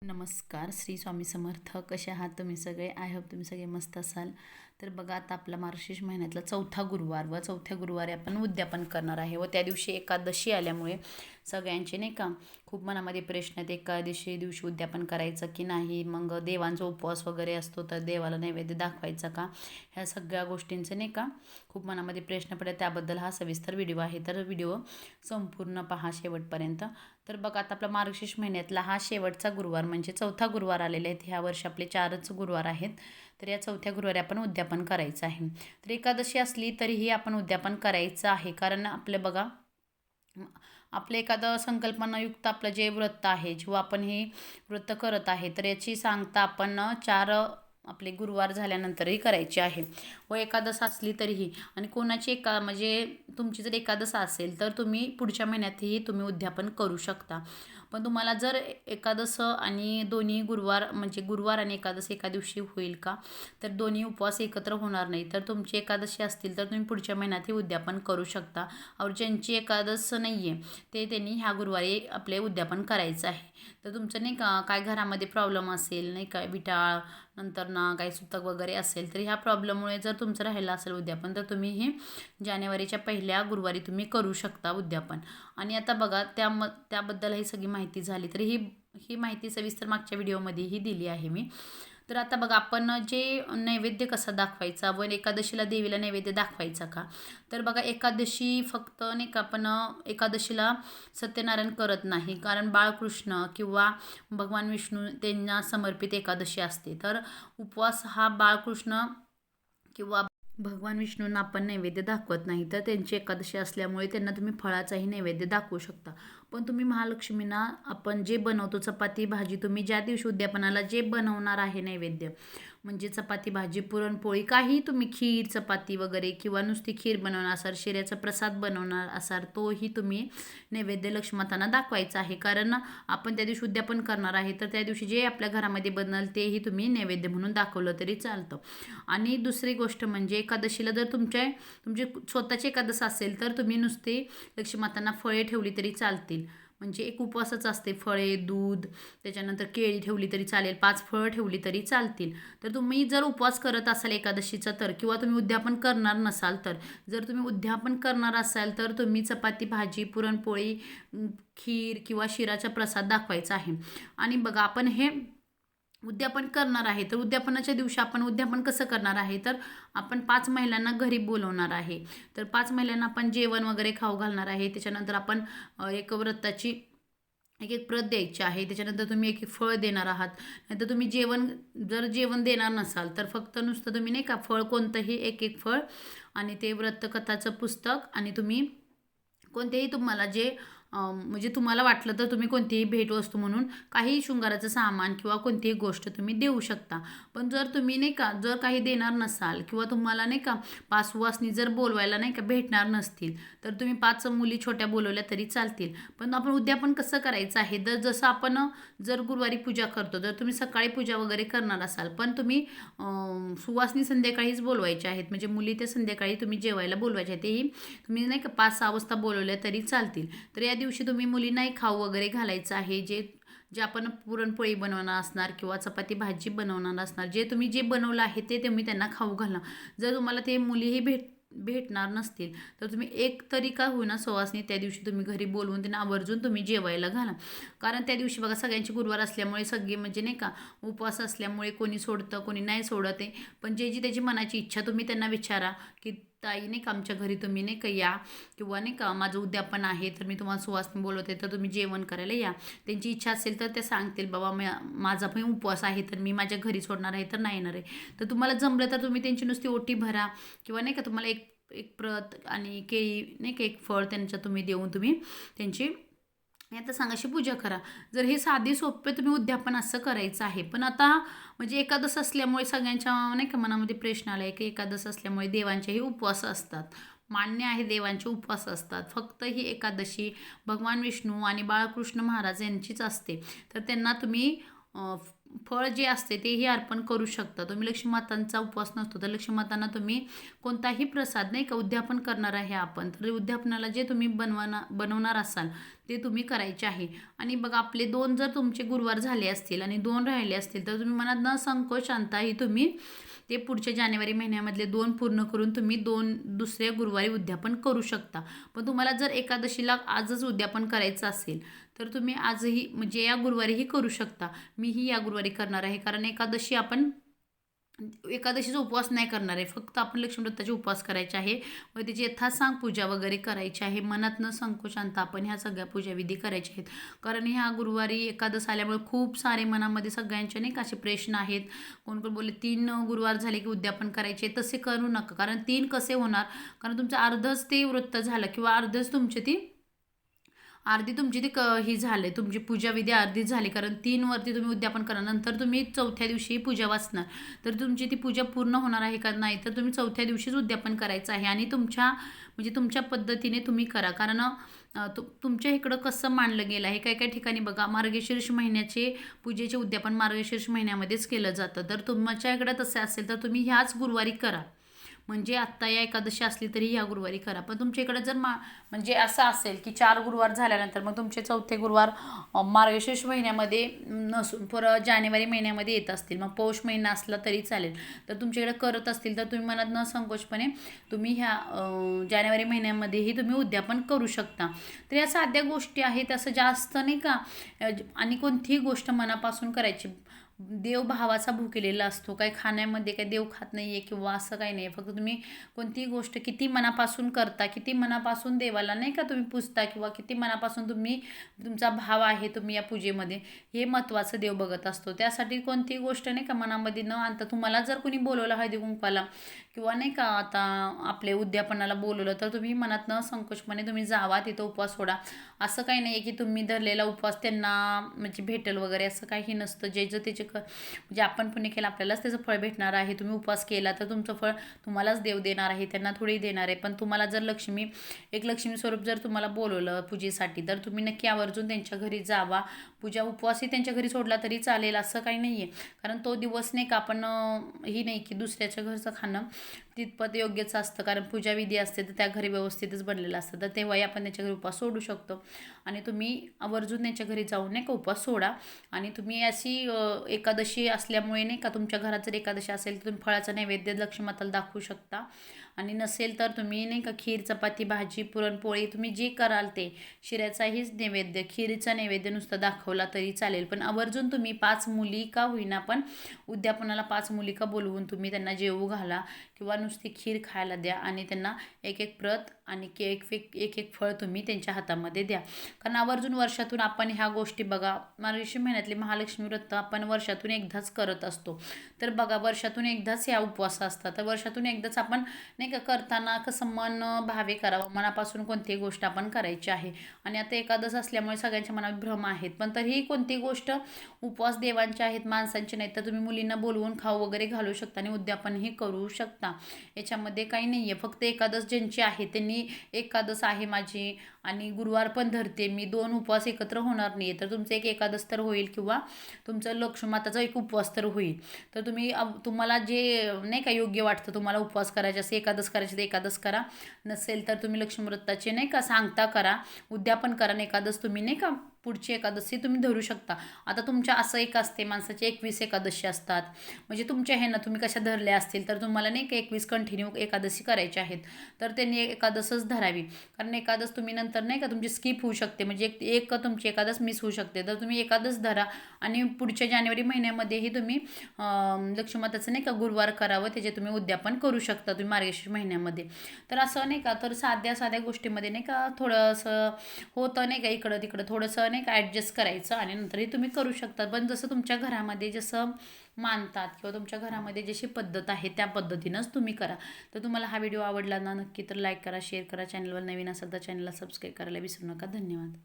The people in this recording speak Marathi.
नमस्कार, श्री स्वामी समर्थ. कसे आहात तुम्ही सगळे? आय होप तुम्ही सगळे मस्त असाल. तर बघा, आता आपला मार्गशीर्ष महिन्यातला चौथा गुरुवार व चौथ्या गुरुवारी आपण उद्यापन करणार आहे व त्या दिवशी एकादशी आल्यामुळे सगळ्यांचे नाही का खूप मनामध्ये प्रश्न आहेत, एकादशी दिवशी उद्यापन करायचं की नाही, मग देवांचा उपवास वगैरे असतो तर देवाला नैवेद्य दाखवायचा का, ह्या सगळ्या गोष्टींचे नाही का खूप मनामध्ये प्रश्न पडतात. त्याबद्दल हा सविस्तर व्हिडिओ आहे, तर व्हिडिओ संपूर्ण पहा शेवटपर्यंत. तर बघा, आता आपला मार्गशीर्ष महिन्यातला हा शेवटचा गुरुवार म्हणजे चौथा गुरुवार आलेले आहेत. ह्या वर्षी आपले 4च गुरुवार आहेत. तर या चौथ्या गुरुवारी आपण उद्यापन करायचं आहे. तर एकादशी असली तरीही आपण उद्यापन करायचं आहे, कारण आपले बघा आपलं एखादं संकल्पनायुक्त आपलं जे व्रत आहे, जेव्हा आपण हे व्रत करत आहे तर याची सांगता आपण 4 आपले गुरुवार झाल्यानंतरही करायची आहे व एकादश असली तरीही. आणि कोणाची म्हणजे तुमची जर एकादश असेल तर तुम्ही पुढच्या महिन्यातही तुम्ही उद्यापन करू शकता. पण तुम्हाला जर एकादश आणि दोन्ही गुरुवार म्हणजे गुरुवार आणि एकादश एका दिवशी होईल का, तर दोन्ही उपवास एकत्र होणार नाही. तर तुमची एकादशी असतील तर तुम्ही पुढच्या महिन्यातही उद्यापन करू शकता. और ज्यांची एकादश नाही आहे त्यांनी ह्या गुरुवारी आपले उद्यापन करायचं आहे. तर तुमचं नाही का काय घरामध्ये प्रॉब्लेम असेल नाही का, विटाळ नंतर ना काही सुतक वगैरे असेल, तर ह्या प्रॉब्लेममुळे जर तुमचं राहिलं असेल उद्यापन तर तुम्ही हे जानेवारीच्या पहिल्या गुरुवारी तुम्ही करू शकता उद्यापन. आणि आता बघा त्याबद्दल ही सगळी माहिती झाली, तर ही ही माहिती सविस्तर मागच्या व्हिडिओमध्येही दिली आहे मी. तर आता बघा, आपण जे नैवेद्य कसा दाखवायचा व एकादशीला देवीला नैवेद्य दाखवायचा का, तर बघा एकादशी फक्त नाही का आपण एकादशीला सत्यनारायण करत नाही, कारण बाळकृष्ण किंवा भगवान विष्णू त्यांना समर्पित एकादशी असते. तर उपवास हा बाळकृष्ण किंवा भगवान विष्णूंना आपण नैवेद्य दाखवत नाही, तर त्यांची एकादशी असल्यामुळे त्यांना तुम्ही फळाचाही नैवेद्य दाखवू शकता. पण तुम्ही महालक्ष्मींना आपण जे बनवतो चपाती भाजी, तुम्ही ज्या दिवशी उद्यापनाला जे बनवणार आहे नैवेद्य म्हणजे चपाती भाजी पुरणपोळी काही तुम्ही खीर चपाती वगैरे किंवा नुसती खीर बनवणार असाल, शिऱ्याचा प्रसाद बनवणार असाल, तोही तुम्ही नैवेद्य लक्ष्मीमातांना दाखवायचा आहे. कारण आपण त्या दिवशी उद्यापन करणार आहे, तर त्या दिवशी जे आपल्या घरामध्ये बनल तेही तुम्ही नैवेद्य म्हणून दाखवलं तरी चालतं. आणि दुसरी गोष्ट म्हणजे एकादशीला जर तुमची स्वतःची एकादश असेल तर तुम्ही नुसते लक्ष्मीमातांना फळे ठेवली तरी चालतील. म्हणजे एक उपवासच असते, फळे दूध त्याच्यानंतर केळी ठेवली तरी चालेल, 5 फळं ठेवली तरी चालतील. तर तुम्ही जर उपवास करत असाल एकादशीचा तर, किंवा तुम्ही उद्यापन करणार नसाल तर, जर तुम्ही उद्यापन करणार असाल तर तुम्ही चपाती भाजी पुरणपोळी खीर किंवा शिराचा प्रसाद दाखवायचा आहे. आणि बघा, आपण हे उद्यापन करणार आहे तर उद्यापनाच्या दिवशी आपण उद्यापन कसं करणार आहे, तर आपण 5 महिलांना घरी बोलवणार आहे. तर 5 महिलांना आपण जेवण वगैरे खाऊ घालणार आहे. त्याच्यानंतर आपण एक व्रताची एक एक प्रत द्यायची आहे. त्याच्यानंतर तुम्ही एक एक फळ देणार आहात. नाहीतर तुम्ही जर जेवण देणार नसाल तर फक्त नुसतं तुम्ही नाही का फळ कोणतंही एक एक फळ आणि ते व्रतकथाचं पुस्तक, आणि तुम्ही कोणतेही तुम्हाला जे म्हणजे तुम्हाला वाटलं तर तुम्ही कोणतीही भेटवस्तू म्हणून काही शृंगाराचं सामान किंवा कोणतीही गोष्ट तुम्ही देऊ शकता. पण जर तुम्ही नाही का जर काही देणार नसाल किंवा तुम्हाला नाही का 5 सुवासिनी जर बोलवायला नाही का भेटणार नसतील, तर तुम्ही 5 मुली छोट्या बोलवल्या तरी चालतील. पण आपण उद्यापन कसं करायचं आहे, तर जसं आपण जर गुरुवारी पूजा करतो तर तुम्ही सकाळी पूजा वगैरे करणार असाल, पण तुम्ही सुवासिनी संध्याकाळीच बोलवायच्या आहेत. म्हणजे मुली ते संध्याकाळी तुम्ही जेवायला बोलवायच्या आहेत, तेही तुम्ही नाही का 5-6 वाजता बोलवल्या तरी चालतील. तर या दिवशी तुम्ही मुलींनाही खाऊ वगैरे घालायचं आहे. जे जे आपण पुरणपोळी बनवणार असणार किंवा चपाती भाजी बनवणार असणार, जे बनवलं आहे ते तुम्ही त्यांना खाऊ घाला. जर तुम्हाला ते मुलीही भेटणार नसतील तर तुम्ही एक तरी का होईना सुवासिनी त्या दिवशी तुम्ही घरी बोलवून त्यांना आवर्जून तुम्ही जेवायला घाला. कारण त्या दिवशी बघा सगळ्यांची गुरुवार असल्यामुळे सगळे म्हणजे नाही का उपवास असल्यामुळे कोणी सोडतं कोणी नाही सोडत आहे. पण जी त्याची मनाची इच्छा तुम्ही त्यांना विचारा की ताई नाही का आमच्या घरी तुम्ही नाही का या, किंवा नाही का माझं उद्यापन आहे तर मी तुम्हाला सुवासिनी बोलवते तर तुम्ही जेवण करायला या. त्यांची इच्छा असेल तर ते सांगतील बाबा माझा पण उपवास आहे तर मी माझ्या घरी सोडणार आहे तर नाही येणार आहे. तर तुम्हाला जमलं तर तुम्ही त्यांची नुसती ओटी भरा, किंवा नाही का तुम्हाला एक एक प्रत आणि केळी नाही का एक फळ त्यांच्या तुम्ही देऊन तुम्ही त्यांची आता सांगाशी पूजा करा. जर हे साधे सोपे तुम्ही उद्यापन असं करायचं आहे. पण आता म्हणजे एकादश असल्यामुळे सगळ्यांच्या नाही का मनामध्ये प्रश्न आला आहे की एकादश असल्यामुळे देवांचेही उपवास असतात. मान्य आहे, देवांचे उपवास असतात. फक्त ही एकादशी भगवान विष्णू आणि बाळकृष्ण महाराज यांचीच असते. तर त्यांना तुम्ही फळ जे असते तेही अर्पण करू शकता. तुम्ही लक्ष्मी मातांचा उपवास नसतो तर लक्ष्मी मातांना तुम्ही कोणताही प्रसाद नाही का उद्यापन करणार आहे आपण, तर उद्यापनाला जे तुम्ही बनवणार असाल ते तुम्ही करायचे आहे. आणि बघा आपले 2 जर तुमचे गुरुवार झाले असतील आणि 2 राहिले असतील तर तुम्ही मनात न संकोच आणताही तुम्ही ते पुढच्या जानेवारी महिन्यामधले 2 पूर्ण करून तुम्ही दुसऱ्या गुरुवारी उद्यापन करू शकता. पण तुम्हाला जर एकादशीला आजच उद्यापन करायचं असेल तर तुम्ही आजही म्हणजे या गुरुवारीही करू शकता. मीही या गुरुवारी करणार आहे कारण एकादशीचा उपवास नाही करणार आहे. फक्त आपण लक्ष्मीव्रताचे उपवास करायचे आहे व त्याची यथासांग पूजा वगैरे करायची आहे. मनात न संकोच आणता आपण ह्या सगळ्या पूजाविधी करायच्या आहेत. कारण ह्या गुरुवारी एकादश आल्यामुळे खूप सारे मनामध्ये सगळ्यांचे नाही का असे प्रश्न आहेत. कोण कोण बोलले 3 गुरुवार झाले की उद्यापन करायचे, तसे करू नका. कारण 3 कसे होणार, कारण तुमचं अर्धच ते व्रत झालं किंवा अर्धच अर्धी तुमची ती ही झाले, तुमची पूजाविधी अर्धीच झाली. कारण 3 वरती तुम्ही उद्यापन करा, नंतर तुम्ही चौथ्या दिवशी पूजा वाचणार, तर तुमची ती पूजा पूर्ण होणार आहे का नाही, तर तुम्ही चौथ्या दिवशीच उद्यापन करायचं आहे. आणि तुमच्या पद्धतीने तुम्ही करा. कारण तुमच्या इकडं कसं मानलं गेलं आहे, काही काही ठिकाणी बघा मार्गशीर्ष महिन्याचे पूजेचे उद्यापन मार्गशीर्ष महिन्यामध्येच केलं जातं. तर तुमच्या इकडं तसे असेल तर तुम्ही ह्याच गुरुवारी करा. म्हणजे आत्ता या एकादशी असली तरी ह्या गुरुवारी करा. पण तुमच्या इकडे जर म्हणजे असं असेल की 4 गुरुवार झाल्यानंतर मग तुमचे चौथे गुरुवार मार्गशीर्ष महिन्यामध्ये नसून परत जानेवारी महिन्यामध्ये येत असतील, मग पौष महिना असला तरी चालेल, तर तुमच्याकडे करत असतील तर तुम्ही मनात न संकोचपणे तुम्ही ह्या जानेवारी महिन्यामध्येही तुम्ही उद्यापन करू शकता. तर या साध्या गोष्टी आहेत, असं जास्त नाही का. आणि कोणतीही गोष्ट मनापासून करायची. देव भावाचा भुकेलेला असतो, काही खाण्यामध्ये काही देव खात नाही आहे किंवा असं काही नाही आहे. फक्त तुम्ही कोणतीही गोष्ट किती मनापासून करता, किती मनापासून देवाला नाही का तुम्ही पूजता किंवा किती मनापासून तुमचा भाव आहे तुम्ही या पूजेमध्ये, हे महत्त्वाचं देव बघत असतो. त्यासाठी कोणतीही गोष्ट नाही का मनामध्ये न आणता, तुम्हाला जर कोणी बोलवलं हळदी कुंकवाला किंवा नाही का आता आपले उद्यापनाला बोलवलं तर तुम्ही मनात न संकोचपणे तुम्ही जावा, तिथं उपवास सोडा. असं काही नाही आहे की तुम्ही धरलेला उपवास त्यांना म्हणजे भेटेल वगैरे, असं काही नसतं. जे त्याचे म्हणजे आपण पुण्य केलं आपल्यालाच त्याचं फळ भेटणार आहे. तुम्ही उपवास केला तर तुमचं फळ तुम्हालाच देव देणार आहे, त्यांना थोडी देणार आहे. पण तुम्हाला जर लक्ष्मी स्वरूप जर तुम्हाला बोलवलं पूजेसाठी तर तुम्ही नक्की आवर्जून त्यांच्या घरी जावा. उपवासही त्यांच्या घरी सोडला तरी चालेल, असं काही नाही आहे. कारण तो दिवस नाही का आपण ही नाही की दुसऱ्याच्या घरचं खाणं तितपत योग्यच असतं. कारण पूजाविधी असते तर त्या घरी व्यवस्थितच बनलेलं असतं, तर तेव्हाही आपण त्यांच्या घरी उपवास सोडू शकतो. आणि तुम्ही आवर्जून त्यांच्या घरी जाऊन नाही का उपवास सोडा. आणि तुम्ही अशी एकादशी असल्यामुळे नाही का तुमच्या घरात जर एकादशी असेल तर तुम्ही फळाचा नैवेद्य लक्ष्मी माताला दाखवू शकता. आणि नसेल तर तुम्ही नाही का खीर, चपाती, भाजी, पुरणपोळी तुम्ही जे कराल ते, शिऱ्याचाहीच नैवेद्य, खीरीचा नैवेद्य नुसतं दाखवला तरी चालेल. पण आवर्जून तुम्ही 5 मुली का होईना पण उद्यापनाला 5 मुली का बोलवून तुम्ही त्यांना जेवू घाला किंवा नुसती खीर खायला द्या. आणि त्यांना एक एक प्रत आणि एक एक फळ तुम्ही त्यांच्या हातामध्ये द्या. कारण आवर्जून वर्षातून आपण ह्या गोष्टी बघा, मार्गशीर्ष महिन्यातले महालक्ष्मी व्रत आपण वर्षातून एकदाच करत असतो. तर बघा वर्षातून एकदाच या उपवास असतात, तर वर्षातून एकदाच आपण नाही का करताना कसं मन भावे करावं, मनापासून कोणतीही गोष्ट आपण करायची आहे. आणि आता एकादश असल्यामुळे सगळ्यांच्या मनात भ्रम आहेत, पण तरीही कोणतीही गोष्ट उपवास देवांचे आहेत, माणसांचे नाही. तर तुम्ही मुलींना बोलवून खाऊ वगैरे घालू शकता आणि उद्यापनही करू शकता. याच्यामध्ये काही नाही आहे. फक्त एकादश ज्यांची आहे त्यांनी एकादश आहे माझी आणि गुरुवार पण धरते मी, 2 उपवास एकत्र होणार नाही आहे, तर तुमचं एक एकादश तर होईल किंवा तुमचं लक्ष्मीमाताचा एक उपवास तर होईल. तर तुम्हाला जे नाही का योग्य वाटतं, तुम्हाला उपवास करायचे असे एकादश करायचे तर एकादश करा. नसेल तर तुम्ही लक्ष्मी व्रताचे नाही का सांगता करा, उद्यापन करा. एकादश तुम्ही नाही का पुढची एकादशी तुम्ही धरू शकता. आता तुमच्या असं एक असते माणसाचे 21 एकादशी असतात, म्हणजे तुमच्या हे ना तुम्ही कशा धरल्या असतील तर तुम्हाला नाही का 21 कंटिन्यू एकादशी करायच्या आहेत, तर त्यांनी एकादशच धरावी. कारण एकादश तुम्ही नंतर नाही का तुमची स्किप होऊ शकते, म्हणजे एक तुमची एकादश मिस होऊ शकते. तर तुम्ही एकादश धरा आणि पुढच्या जानेवारी महिन्यामध्येही तुम्ही लक्ष्मीमाताचं नाही का गुरुवार करावं, त्याचे तुम्ही उद्यापन करू शकता तुम्ही मार्गशीर्ष महिन्यामध्ये. तर असं नाही का, तर साध्या गोष्टीमध्ये नाही का थोडंसं होतं नाही का इकडं तिकडं थोडंसं नाही का ॲडजस्ट करायचं आणि नंतरही तुम्ही करू शकता. पण जसं तुमच्या घरामध्ये जसं मानतात किंवा तुमच्या घरामध्ये जशी पद्धत आहे त्या पद्धतीनंच तुम्ही करा. तर तुम्हाला हा व्हिडिओ आवडला ना, नक्की तर लाईक करा, शेअर करा. चॅनलवर नवीन असाल तर चॅनलला सबस्क्राईब करायला विसरू नका. धन्यवाद.